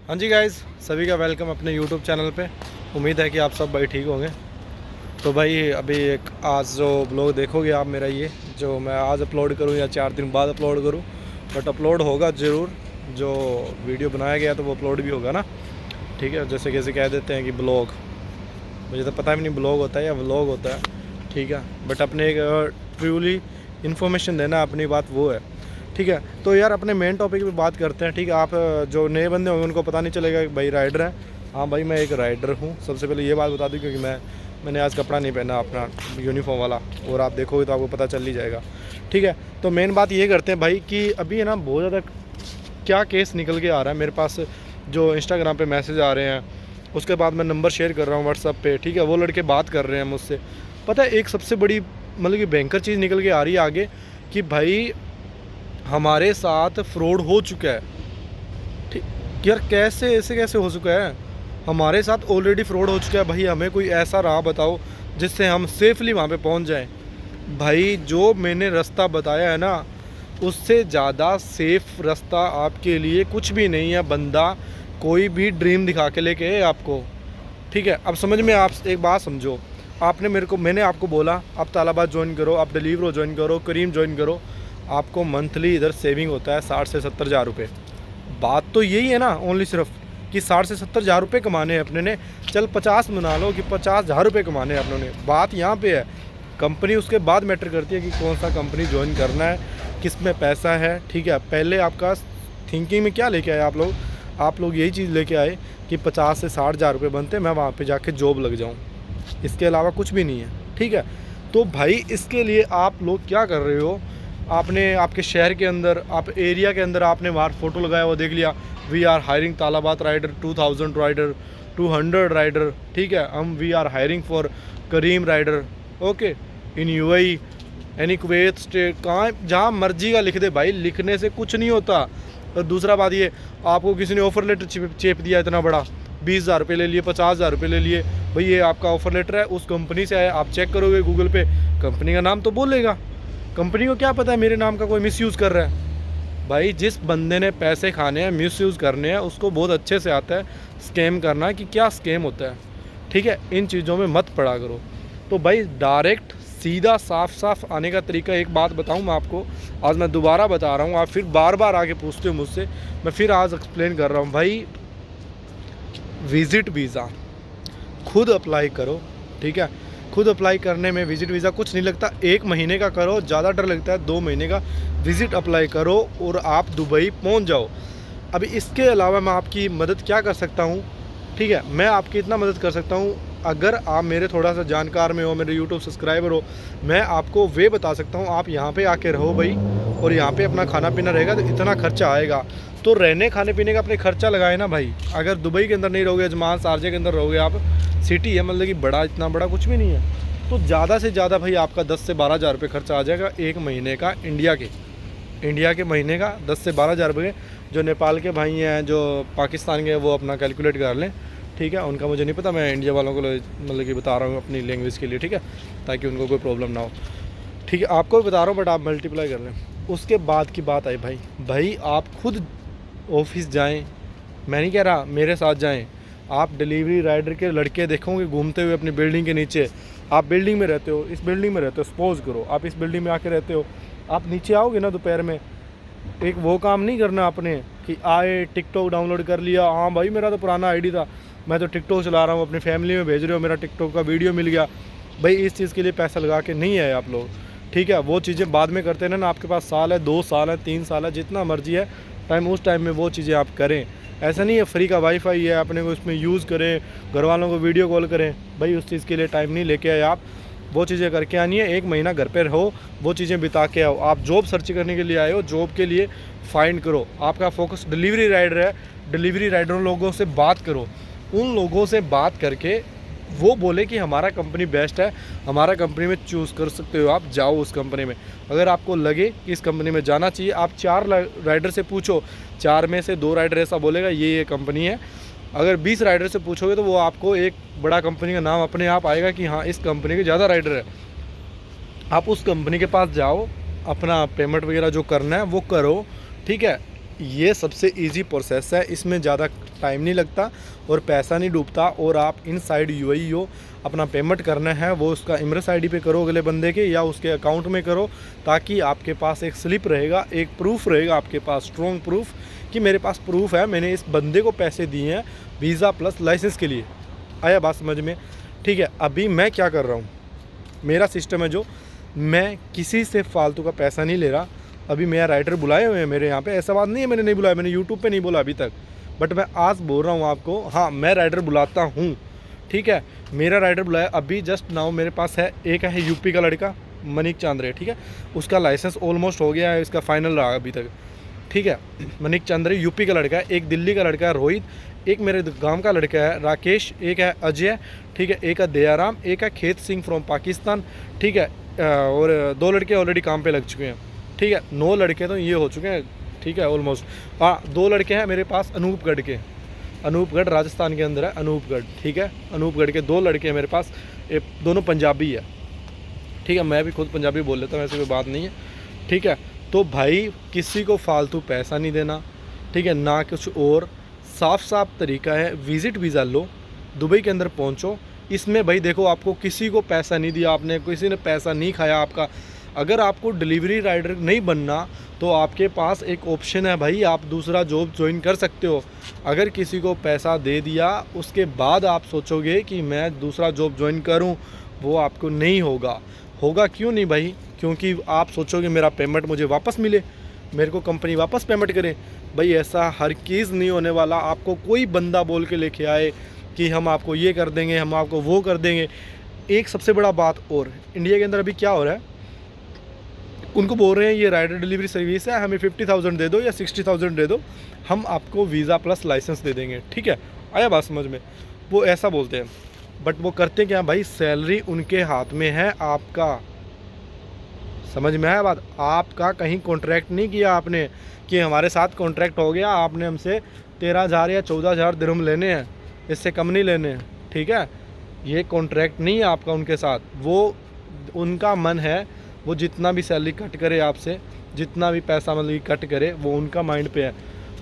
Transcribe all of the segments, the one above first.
हाँ जी गाइज़, सभी का वेलकम अपने यूट्यूब चैनल पे। उम्मीद है कि आप सब भाई ठीक होंगे। तो भाई अभी एक आज जो ब्लॉग देखोगे आप मेरा, ये जो मैं आज अपलोड करूँ या 4 दिन बाद अपलोड करूँ, बट अपलोड होगा ज़रूर। जो वीडियो बनाया गया तो वो अपलोड भी होगा ना। ठीक है, जैसे कैसे कह देते हैं कि ब्लॉग, मुझे तो पता भी नहीं ब्लॉग होता है या व्लॉग होता है। ठीक है, बट अपने एक ट्रूली इन्फॉर्मेशन देना अपनी बात वो है। ठीक है, तो यार अपने मेन टॉपिक पे बात करते हैं। ठीक है, आप जो नए बंदे होंगे उनको पता नहीं चलेगा कि भाई राइडर है। हाँ भाई, मैं एक राइडर हूँ। सबसे पहले ये बात बता दूँ, क्योंकि मैंने आज कपड़ा नहीं पहना अपना यूनिफॉर्म वाला, और आप देखोगे तो आपको पता चल ही जाएगा। ठीक है, तो मेन बात ये करते हैं भाई कि अभी है ना बहुत ज़्यादा क्या केस निकल के आ रहा है मेरे पास। जो इंस्टाग्राम पे मैसेज आ रहे हैं, उसके बाद मैं नंबर शेयर कर रहा हूँ व्हाट्सअप पे। ठीक है, वो लड़के बात कर रहे हैं मुझसे। पता है एक सबसे बड़ी मतलब कि भयंकर चीज़ निकल के आ रही है आगे, कि भाई हमारे साथ फ्रॉड हो चुका है। ठीक यार, कैसे ऐसे कैसे हो चुका है? हमारे साथ ऑलरेडी फ्रॉड हो चुका है भाई। हमें कोई ऐसा राह बताओ जिससे हम सेफली वहाँ पे पहुँच जाएं। भाई जो मैंने रास्ता बताया है ना, उससे ज़्यादा सेफ रास्ता आपके लिए कुछ भी नहीं है। बंदा कोई भी ड्रीम दिखा के लेके आए आपको। ठीक है, अब समझ में, आप एक बात समझो। मैंने आपको बोला आप तालाबाद ज्वाइन करो, आप डिलीवरो ज्वाइन करो, करीम ज्वाइन करो। आपको मंथली इधर सेविंग होता है 60 से 70 हज़ार रुपये। बात तो यही है ना, ओनली सिर्फ कि 60 से 70 हज़ार रुपये कमाने हैं अपने ने। चल 50 बना लो कि 50 हज़ार रुपये कमाने हैं अपनों ने। बात यहाँ पे है, कंपनी उसके बाद मैटर करती है कि कौन सा कंपनी ज्वाइन करना है, किस में पैसा है। ठीक है, पहले आपका थिंकिंग में क्या लेके आए आप लोग यही चीज़ लेके आए कि 50 से 60 हज़ार रुपये बनते, मैं वहाँ पे जाके जॉब लग जाऊँ। इसके अलावा कुछ भी नहीं है। ठीक है, तो भाई इसके लिए आप लोग क्या कर रहे हो? आपने आपके शहर के अंदर, आप एरिया के अंदर आपने बाहर फ़ोटो लगाया, वो देख लिया, we are hiring Talabat rider, 2000 rider, 200 rider. ठीक है, we are hiring for Careem rider. Okay, in UAE, any Kuwait state, कहाँ जहाँ मर्जी का लिख दे भाई, लिखने से कुछ नहीं होता। और दूसरा बात ये, आपको किसी ने ऑफ़र लेटर चेप दिया इतना बड़ा, 20 हज़ार रुपये ले लिए, 50 हज़ार रुपये ले लिए, भाई ये आपका ऑफ़र लेटर है, उस कंपनी से आया। आप चेक करोगे गूगल पे, कंपनी का नाम तो बोलेगा। कंपनी को क्या पता है मेरे नाम का कोई मिसयूज़ कर रहा है? भाई जिस बंदे ने पैसे खाने हैं, मिसयूज़ करने हैं, उसको बहुत अच्छे से आता है स्कैम करना, कि क्या स्कैम होता है। ठीक है, इन चीज़ों में मत पड़ा करो। तो भाई डायरेक्ट सीधा साफ साफ आने का तरीका एक बात बताऊं मैं आपको, आज मैं दोबारा बता रहा हूं, आप फिर बार बार आके पूछते हो मुझसे, मैं फिर आज एक्सप्लेन कर रहा हूं। भाई विज़िट वीज़ा खुद अप्लाई करो। ठीक है, खुद अप्लाई करने में विज़िट वीज़ा कुछ नहीं लगता। 1 महीने का करो, ज़्यादा डर लगता है 2 महीने का विज़िट अप्लाई करो और आप दुबई पहुंच जाओ। अभी इसके अलावा मैं आपकी मदद क्या कर सकता हूं? ठीक है, मैं आपकी इतना मदद कर सकता हूं, अगर आप मेरे थोड़ा सा जानकार में हो, मेरे यूट्यूब सब्सक्राइबर हो, मैं आपको वे बता सकता हूं। आप यहाँ पे आके रहो भाई, और यहाँ पे अपना खाना पीना रहेगा तो इतना खर्चा आएगा। तो रहने खाने पीने का अपने खर्चा लगाए ना भाई। अगर दुबई के अंदर नहीं रहोगे, अजमान शारजा के अंदर रहोगे, आप सिटी है मतलब कि बड़ा, इतना बड़ा कुछ भी नहीं है, तो ज़्यादा से ज़्यादा भाई आपका 10 से 12 हज़ार रुपये खर्चा आ जाएगा 1 महीने का। इंडिया के महीने का 10 से 12 हज़ार रुपये। जो नेपाल के भाई हैं, जो पाकिस्तान के, वो अपना कैलकुलेट कर लें। ठीक है, उनका मुझे नहीं पता, मैं इंडिया वालों को मतलब कि बता रहा हूँ अपनी लैंग्वेज के लिए। ठीक है, ताकि उनको कोई प्रॉब्लम ना हो। ठीक है, आपको भी बता रहा हूँ, बट आप मल्टीप्लाई कर लें। उसके बाद की बात आई भाई आप खुद ऑफिस जाएं, मैं नहीं कह रहा मेरे साथ जाएं। आप डिलीवरी राइडर के लड़के देखोगे घूमते हुए अपनी बिल्डिंग के नीचे। आप बिल्डिंग में रहते हो, इस बिल्डिंग में रहते हो, सपोज करो आप इस बिल्डिंग में आके रहते हो, आप नीचे आओगे ना दोपहर में, एक वो काम नहीं करना आपने कि आए टिकटॉक डाउनलोड कर लिया, हाँ भाई मेरा तो पुराना आईडी था, मैं तो टिकटॉक चला रहा हूँ, अपनी फैमिली में भेज रहे हो, मेरा टिकटॉक का वीडियो मिल गया। भाई इस चीज़ के लिए पैसा लगा के नहीं आए आप लोग। ठीक है, वो चीज़ें बाद में करते हैं ना, आपके पास साल है, 2 साल है, 3 साल है, जितना मर्जी है टाइम, उस टाइम में वो चीज़ें आप करें। ऐसा नहीं है फ्री का वाईफाई है अपने को इसमें यूज़ करें, घर वालों को वीडियो कॉल करें। भाई उस चीज़ के लिए टाइम नहीं लेके आए आप, वो चीज़ें करके आनी है। 1 महीना घर पे रहो, वो चीज़ें बिता के आओ। आप जॉब सर्च करने के लिए आए हो, जॉब के लिए फाइंड करो। आपका फोकस डिलीवरी राइडर है, डिलीवरी राइडर लोगों से बात करो। उन लोगों से बात करके वो बोले कि हमारा कंपनी बेस्ट है, हमारा कंपनी में चूज़ कर सकते हो, आप जाओ उस कंपनी में। अगर आपको लगे कि इस कंपनी में जाना चाहिए, आप 4 राइडर से पूछो, 4 में से 2 राइडर ऐसा बोलेगा ये कंपनी है। अगर 20 राइडर से पूछोगे तो वो आपको एक बड़ा कंपनी का नाम अपने आप आएगा कि हाँ इस कंपनी के ज़्यादा राइडर है। आप उस कंपनी के पास जाओ, अपना पेमेंट वगैरह जो करना है वो करो। ठीक है, ये सबसे इजी प्रोसेस है, इसमें ज़्यादा टाइम नहीं लगता और पैसा नहीं डूबता। और आप इनसाइड यूएई अपना पेमेंट करना है वो उसका इमरस आईडी पे करो अगले बंदे के, या उसके अकाउंट में करो, ताकि आपके पास एक स्लिप रहेगा, एक प्रूफ रहेगा आपके पास, स्ट्रॉन्ग प्रूफ कि मेरे पास प्रूफ है, मैंने इस बंदे को पैसे दिए हैं वीज़ा प्लस लाइसेंस के लिए। आया बात समझ में? ठीक है, अभी मैं क्या कर रहा हूँ, मेरा सिस्टम है जो मैं किसी से फालतू का पैसा नहीं ले रहा। अभी मेरा राइडर बुलाए हुए हैं मेरे यहाँ पे, ऐसा बात नहीं है मैंने नहीं बुलाया, मैंने यूट्यूब पे नहीं बोला अभी तक, बट मैं आज बोल रहा हूँ आपको। हाँ, मैं राइडर बुलाता हूँ, ठीक है, मेरा राइडर बुलाया अभी जस्ट नाउ मेरे पास है। एक है यूपी का लड़का मनीक चांद्रे, ठीक है, उसका लाइसेंस ऑलमोस्ट हो गया है, इसका फाइनल रहा अभी तक, ठीक है। मनीक चांद्रे यूपी का लड़का है। एक दिल्ली का लड़का है रोहित, एक मेरे गांव का लड़का है राकेश, एक है अजय, ठीक है, एक है दयाराम, एक है खेत सिंह फ्रॉम पाकिस्तान, ठीक है, और 2 लड़के ऑलरेडी काम पे लग चुके हैं, ठीक है। 9 लड़के तो ये हो चुके हैं, ठीक है, ऑलमोस्ट। हाँ, 2 लड़के हैं मेरे पास अनूपगढ़ के, अनूपगढ़ राजस्थान के अंदर है अनूपगढ़, ठीक है, अनूपगढ़ के 2 लड़के हैं मेरे पास, दोनों पंजाबी है, ठीक है, मैं भी खुद पंजाबी बोल लेता हूँ, ऐसी कोई बात नहीं है, ठीक है। तो भाई किसी को फालतू पैसा नहीं देना, ठीक है, ना कुछ और, साफ साफ तरीका है, विजिट वीज़ा लो, दुबई के अंदर पहुँचो। इसमें भाई देखो, आपको किसी को पैसा नहीं दिया आपने, किसी ने पैसा नहीं खाया आपका। अगर आपको डिलीवरी राइडर नहीं बनना तो आपके पास एक ऑप्शन है भाई, आप दूसरा जॉब ज्वाइन कर सकते हो। अगर किसी को पैसा दे दिया उसके बाद आप सोचोगे कि मैं दूसरा जॉब ज्वाइन करूं, वो आपको नहीं होगा। होगा क्यों नहीं भाई? क्योंकि आप सोचोगे मेरा पेमेंट मुझे वापस मिले, मेरे को कंपनी वापस पेमेंट करे। भाई ऐसा हर चीज़ नहीं होने वाला। आपको कोई बंदा बोल के लेके आए कि हम आपको ये कर देंगे, हम आपको वो कर देंगे। एक सबसे बड़ा बात और, इंडिया के अंदर अभी क्या हो रहा है, उनको बोल रहे हैं ये राइडर डिलीवरी सर्विस है, हमें 50,000 दे दो या 60,000 दे दो, हम आपको वीज़ा प्लस लाइसेंस दे देंगे, ठीक है। आया बात समझ में? वो ऐसा बोलते हैं, बट वो करते क्या भाई, सैलरी उनके हाथ में है, आपका समझ में आया बात? आपका कहीं कॉन्ट्रैक्ट नहीं किया आपने कि हमारे साथ कॉन्ट्रैक्ट हो गया, आपने हमसे 13,000 या 14,000 दिरहम लेने हैं, इससे कम नहीं लेने हैं, ठीक है। ये कॉन्ट्रैक्ट नहीं है आपका उनके साथ, वो उनका मन है, वो जितना भी सैलरी कट करे आपसे, जितना भी पैसा मतलब कट करे, वो उनका माइंड पे है।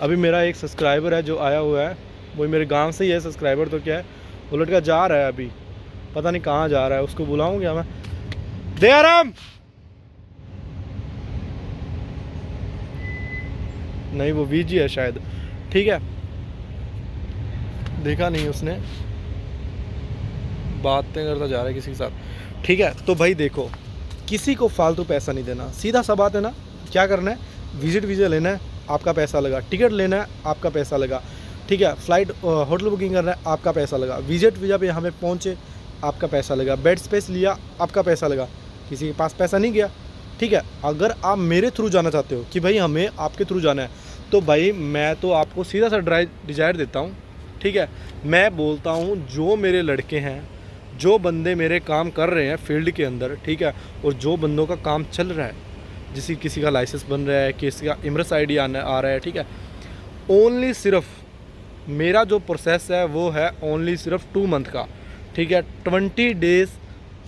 अभी मेरा एक सब्सक्राइबर है जो आया हुआ है, वो मेरे गांव से ही है सब्सक्राइबर, तो क्या है, वो लड़का जा रहा है अभी, पता नहीं कहाँ जा रहा है, उसको बुलाऊँ क्या मैं? दयाराम नहीं, वो वीजी है शायद, ठीक है, देखा नहीं उसने, बातें करता जा रहा है किसी के साथ, ठीक है। तो भाई देखो, किसी को फालतू पैसा नहीं देना, सीधा सा बात है ना। क्या करना है, विजिट वीज़ा लेना है, आपका पैसा लगा, टिकट लेना है, आपका पैसा लगा, ठीक है, फ्लाइट होटल बुकिंग करना है, आपका पैसा लगा, विजिट वीज़ा पे हमें पहुँचे, आपका पैसा लगा, बेड स्पेस लिया, आपका पैसा लगा, किसी के पास पैसा नहीं गया, ठीक है। अगर आप मेरे थ्रू जाना चाहते हो कि भाई हमें आपके थ्रू जाना है, तो भाई मैं तो आपको सीधा सा डिजायर देता हूँ, ठीक है। मैं बोलता हूँ जो मेरे लड़के हैं, जो बंदे मेरे काम कर रहे हैं फील्ड के अंदर, ठीक है, और जो बंदों का काम चल रहा है, जैसे किसी का लाइसेंस बन रहा है, किसी का इमरस आईडी आ रहा है, ठीक है, ओनली सिर्फ मेरा जो प्रोसेस है वो है ओनली सिर्फ 2 मंथ का, ठीक है। 20 डेज़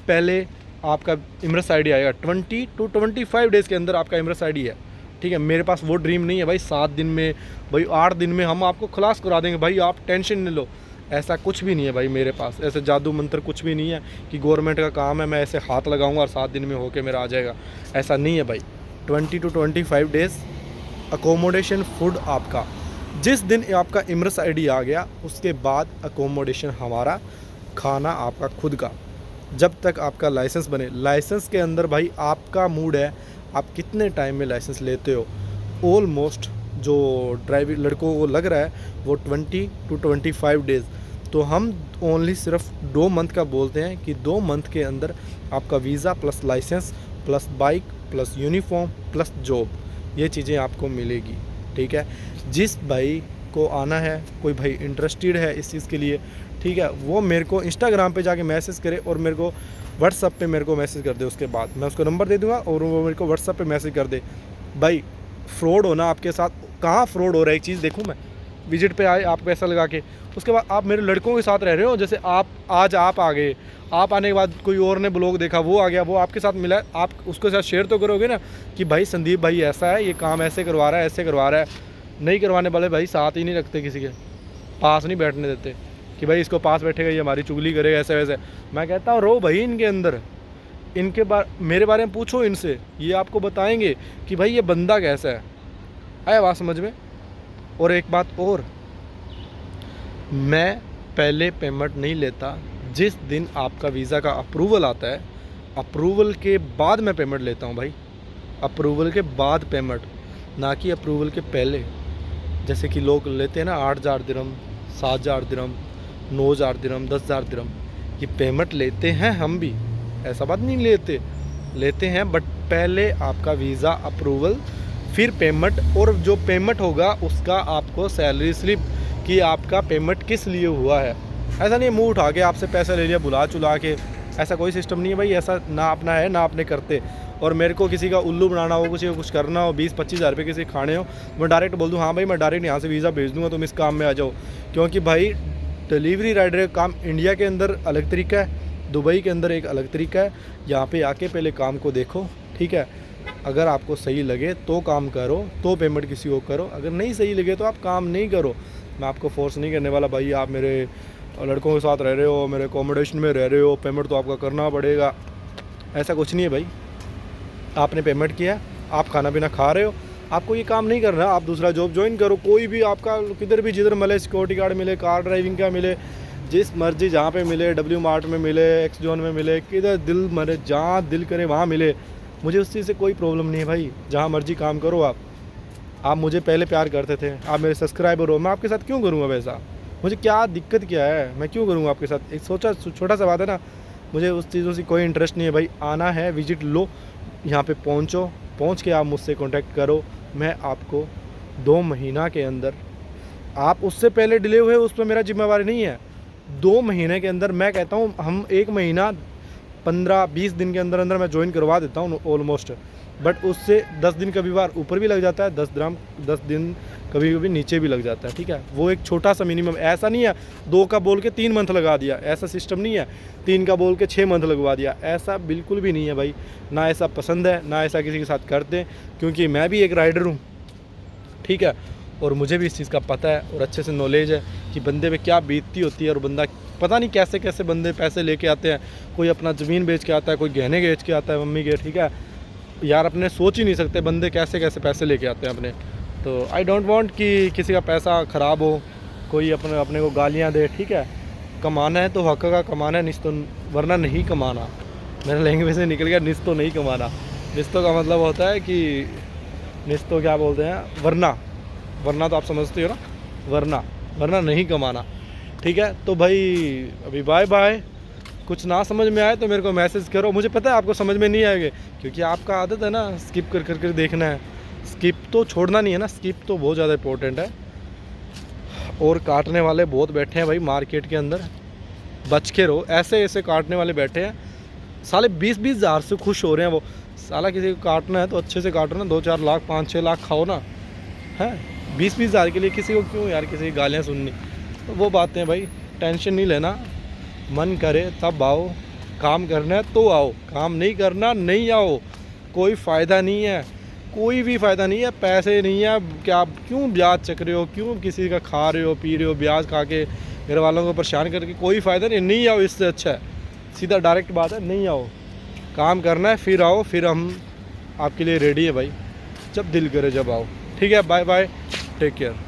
पहले आपका इमरस आईडी आएगा, 20 to 25 डेज़ के अंदर आपका इमरस आईडी है, ठीक है। मेरे पास वो ड्रीम नहीं है भाई 7 दिन में, भाई 8 दिन में हम आपको खलास करा देंगे, भाई आप टेंशन नहीं लो, ऐसा कुछ भी नहीं है भाई मेरे पास, ऐसे जादू मंत्र कुछ भी नहीं है कि गवर्नमेंट का काम है मैं ऐसे हाथ लगाऊंगा और 7 दिन में होके मेरा आ जाएगा, ऐसा नहीं है भाई। 20 to 25 डेज़ अकोमोडेशन, फूड आपका, जिस दिन आपका इमरस आईडी आ गया उसके बाद अकोमोडेशन हमारा, खाना आपका खुद का, जब तक आपका लाइसेंस बने। लाइसेंस के अंदर भाई आपका मूड है, आप कितने टाइम में लाइसेंस लेते हो। ऑलमोस्ट जो ड्राइविंग लड़कों को लग रहा है वो 20 to 25 डेज़, तो हम ओनली सिर्फ 2 मंथ का बोलते हैं कि 2 मंथ के अंदर आपका visa plus license plus bike plus uniform plus job, ये चीज़ें आपको मिलेगी, ठीक है। जिस भाई को आना है, कोई भाई इंटरेस्टेड है इस चीज़ के लिए, ठीक है, वो मेरे को इंस्टाग्राम पे जाके मैसेज करे और मेरे को व्हाट्सअप पे मेरे को मैसेज कर दे, उसके बाद मैं उसको नंबर दे दूँगा और वो मेरे को व्हाट्सअप पे मैसेज कर दे। भाई फ्रॉड होना आपके साथ, कहाँ फ्रॉड हो रहा है, एक चीज़ देखूँ मैं, विजिट पे आए आप पैसा लगा के, उसके बाद आप मेरे लड़कों के साथ रह रहे हो, जैसे आप आज आप आ गए, आप आने के बाद कोई और ने ब्लॉग देखा, वो आ गया, वो आपके साथ मिला, आप उसके साथ शेयर तो करोगे ना कि भाई संदीप भाई ऐसा है, ये काम ऐसे करवा रहा है, ऐसे करवा रहा है, नहीं करवाने वाले भाई साथ ही नहीं रखते, किसी के पास नहीं बैठने देते कि भाई इसको पास बैठेगा ये हमारी चुगली करेगा ऐसे वैसे। मैं कहता हूँ रो भाई इनके अंदर, इनके मेरे बारे में पूछो इनसे, ये आपको बताएंगे कि भाई ये बंदा कैसा है। आया बात समझ में। और एक बात और, मैं पहले पेमेंट नहीं लेता। जिस दिन आपका वीज़ा का अप्रूवल आता है, अप्रूवल के बाद मैं पेमेंट लेता हूँ भाई। अप्रूवल के बाद पेमेंट, ना कि अप्रूवल के पहले। जैसे कि लोग लेते हैं ना 8,000 दिरहम, 7,000 दिरहम, 9,000 दिरहम, 10,000 दिरहम, ये पेमेंट लेते हैं हम भी, ऐसा बात नहीं लेते हैं, बट पहले आपका वीज़ा अप्रूवल फिर पेमेंट। और जो पेमेंट होगा उसका आपको सैलरी स्लिप कि आपका पेमेंट किस लिए हुआ है। ऐसा नहीं मुंह उठा के आपसे पैसा ले लिया बुला चुला के, ऐसा कोई सिस्टम नहीं है भाई। ऐसा ना अपना है ना अपने करते। और मेरे को किसी का उल्लू बनाना हो, किसी को कुछ करना हो, 20-25 हज़ार रुपये किसी खाने हो, मैं डायरेक्ट बोल दूँ हाँ भाई मैं डायरेक्ट यहाँ से वीज़ा भेज दूँगा, तुम इस काम में आ जाओ। क्योंकि भाई डिलीवरी राइडर का काम इंडिया के अंदर अलग तरीका है, दुबई के अंदर एक अलग तरीका है। यहाँ पे आके पहले काम को देखो, ठीक है। अगर आपको सही लगे तो काम करो, तो पेमेंट किसी को करो। अगर नहीं सही लगे तो आप काम नहीं करो। मैं आपको फोर्स नहीं करने वाला भाई आप मेरे लड़कों के साथ रह रहे हो, मेरे अकोमोडेशन में रह रहे हो, पेमेंट तो आपका करना पड़ेगा, ऐसा कुछ नहीं है भाई। आपने पेमेंट किया, आप खाना पीना खा रहे हो, आपको ये काम नहीं करना, आप दूसरा जॉब ज्वाइन करो। कोई भी आपका किधर भी जिधर मिले, सिक्योरिटी गार्ड मिले, कार ड्राइविंग का मिले, जिस मर्जी जहाँ पे मिले, डब्ल्यू मार्ट में मिले, एक्स जोन में मिले, किधर दिल मरे जहाँ दिल करे वहाँ मिले, मुझे उस चीज़ से कोई प्रॉब्लम नहीं है भाई। जहाँ मर्जी काम करो आप मुझे पहले प्यार करते थे, आप मेरे सब्सक्राइबर हो, मैं आपके साथ क्यों करूँगा वैसा? मुझे क्या दिक्कत क्या है, मैं क्यों करूँगा आपके साथ? एक छोटा सा बात है ना, मुझे उस चीज़ों से कोई इंटरेस्ट नहीं है भाई। आना है विजिट लो, यहाँ पे पहुँच के आप मुझसे कांटेक्ट करो। मैं आपको 2 महीना के अंदर, आप उससे पहले डिले हुए उस पर मेरा जिम्मेवारी नहीं है। 2 महीने के अंदर मैं कहता हूँ हम 1 महीना 15-20 दिन के अंदर अंदर मैं ज्वाइन करवा देता हूँ ऑलमोस्ट। बट उससे 10 दिन कभी बार ऊपर भी लग जाता है, 10 दिन कभी कभी नीचे भी लग जाता है, ठीक है। वो एक छोटा सा मिनिमम, ऐसा नहीं है 2 का बोल के 3 मंथ लगा दिया, ऐसा सिस्टम नहीं है। 3 का बोल के 6 मंथ लगवा दिया, ऐसा बिल्कुल भी नहीं है भाई। ना ऐसा पसंद है, ना ऐसा किसी के साथ करते हैं, क्योंकि मैं भी एक राइडर हूँ, ठीक है। और मुझे भी इस चीज़ का पता है और अच्छे से नॉलेज है कि बंदे पे क्या बीतती होती है। और बंदा पता नहीं कैसे कैसे बंदे पैसे लेके आते हैं, कोई अपना ज़मीन बेच के आता है, कोई गहने बेच के आता है मम्मी के, ठीक है यार। अपने सोच ही नहीं सकते बंदे कैसे कैसे पैसे लेके आते हैं अपने। तो आई डोंट वांट कि किसी का पैसा ख़राब हो, कोई अपने को गालियां दे, ठीक है। कमाना है तो हक का कमाना है, निस्तो वरना नहीं कमाना। मेरा लैंग्वेज से निकल गया, निस्तो नहीं कमाना। निस्तो का मतलब होता है कि निस्तो क्या बोलते हैं, वरना तो आप समझते हो ना, वरना नहीं कमाना, ठीक है। तो भाई अभी बाय बाय। कुछ ना समझ में आए तो मेरे को मैसेज करो, मुझे पता है आपको समझ में नहीं आएंगे, क्योंकि आपका आदत है ना स्किप कर देखना है। स्किप तो छोड़ना नहीं है ना, स्किप तो बहुत ज़्यादा इंपॉर्टेंट है। और काटने वाले बहुत बैठे हैं भाई मार्केट के अंदर, बच के रहो। ऐसे काटने वाले बैठे हैं, साले 20-20 हज़ार से खुश हो रहे हैं वो। साला किसी को काटना है तो अच्छे से काटो ना, 2-4 लाख 5-6 लाख खाओ ना, है 20-20 हज़ार के लिए किसी को क्यों यार किसी की गालियाँ सुननी। तो वो बातें भाई टेंशन नहीं लेना, मन करे तब आओ, काम करना है तो आओ, काम नहीं करना नहीं आओ, कोई फ़ायदा नहीं है, कोई भी फ़ायदा नहीं है। पैसे नहीं है क्या, क्यों ब्याज चक रहे हो, क्यों किसी का खा रहे हो पी रहे हो, ब्याज खा के घर वालों को परेशान करके कोई फ़ायदा नहीं आओ। इससे अच्छा है सीधा डायरेक्ट बात है, नहीं आओ, काम करना है फिर आओ, फिर हम आपके लिए रेडी है भाई, जब दिल करे जब आओ, ठीक है। Bye bye, take care.